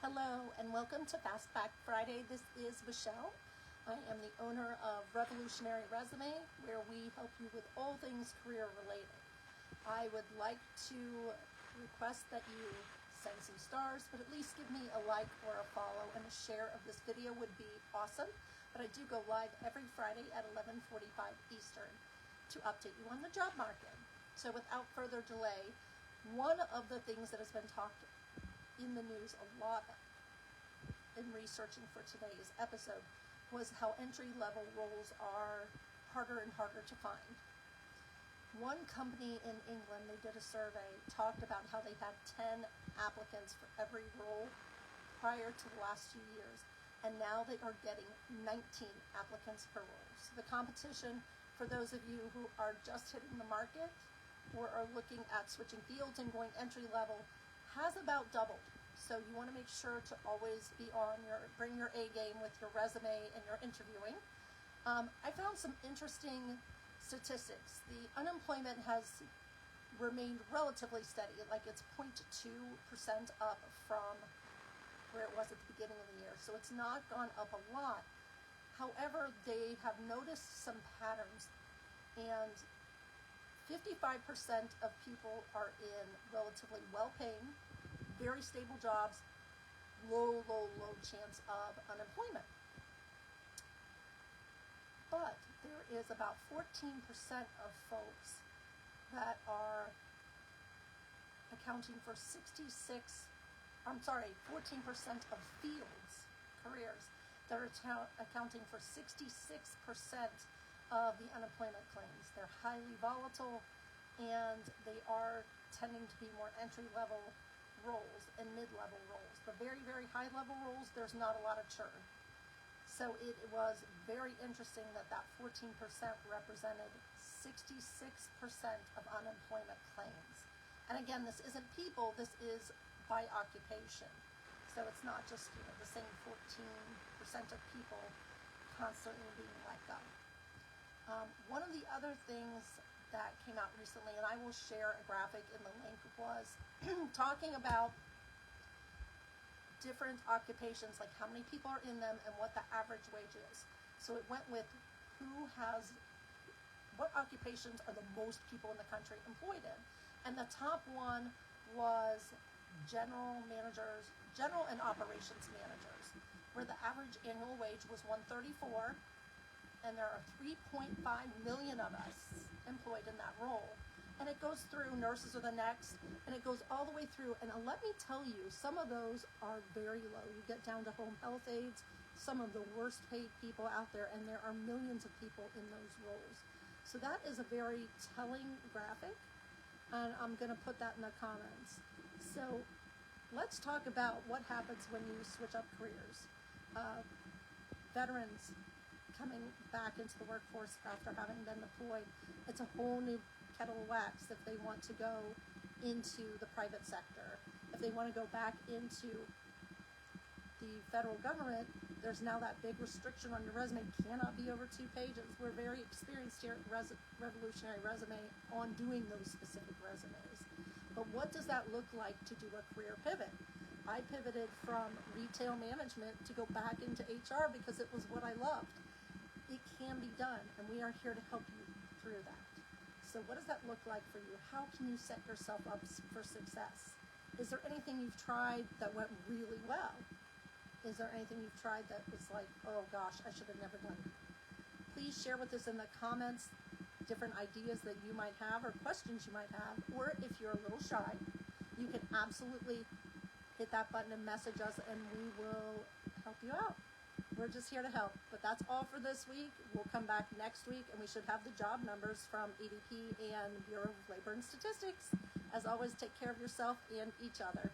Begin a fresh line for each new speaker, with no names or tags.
Hello and welcome to Fastback Friday. This is Michelle. I am the owner of Revolutionary Resume, where we help you with all things career related. I would like to request that you send some stars, but at least give me a like or a follow, and a share of this video would be awesome. But I do go live every Friday at 11:45 Eastern to update you on the job market. So without further delay, one of the things that has been talked in the news a lot in researching for today's episode was how entry-level roles are harder and harder to find. One company in England, they did a survey, talked about how they had 10 applicants for every role prior to the last few years, and now they are getting 19 applicants per role. So the competition, for those of you who are just hitting the market or are looking at switching fields and going entry-level, has about doubled. So you want to make sure to always be bring your A game with your resume and your interviewing. I found some interesting statistics. The unemployment has remained relatively steady, like it's 0.2% up from where it was at the beginning of the year. So it's not gone up a lot. However, they have noticed some patterns, and 55% of people are in relatively well-paying, very stable jobs, low chance of unemployment. But there is about 14% of folks that are accounting for 14% of fields, careers, that are accounting for 66% of the unemployment claims. They're highly volatile, and they are tending to be more entry-level roles and mid-level roles. The very, very high-level roles, there's not a lot of churn. So it was very interesting that 14% represented 66% of unemployment claims. And again, this isn't people, this is by occupation. So it's not just the same 14% of people constantly being let go. One of the other things that came out recently, and I will share a graphic in the link, was talking about different occupations, like how many people are in them and what the average wage is. So it went with what occupations are the most people in the country employed in. And the top one was general and operations managers, where the average annual wage was $134. And there are 3.5 million of us employed in that role. And it goes through, nurses are the next, and it goes all the way through. And let me tell you, some of those are very low. You get down to home health aides, some of the worst paid people out there, and there are millions of people in those roles. So that is a very telling graphic, and I'm going to put that in the comments. So let's talk about what happens when you switch up careers. Veterans coming back into the workforce after having been deployed, it's a whole new kettle of wax if they want to go into the private sector. If they want to go back into the federal government, there's now that big restriction on your resume, cannot be over 2 pages. We're very experienced here at Revolutionary Resume on doing those specific resumes. But what does that look like to do a career pivot? I pivoted from retail management to go back into HR because it was what I loved. It can be done, and we are here to help you through that. So what does that look like for you? How can you set yourself up for success? Is there anything you've tried that went really well? Is there anything you've tried that was like, oh gosh, I should have never done it? Please share with us in the comments different ideas that you might have or questions you might have, or if you're a little shy, you can absolutely hit that button and message us, and we will help you out. We're just here to help. But that's all for this week. We'll come back next week, and we should have the job numbers from EDP and Bureau of Labor and Statistics. As always, take care of yourself and each other.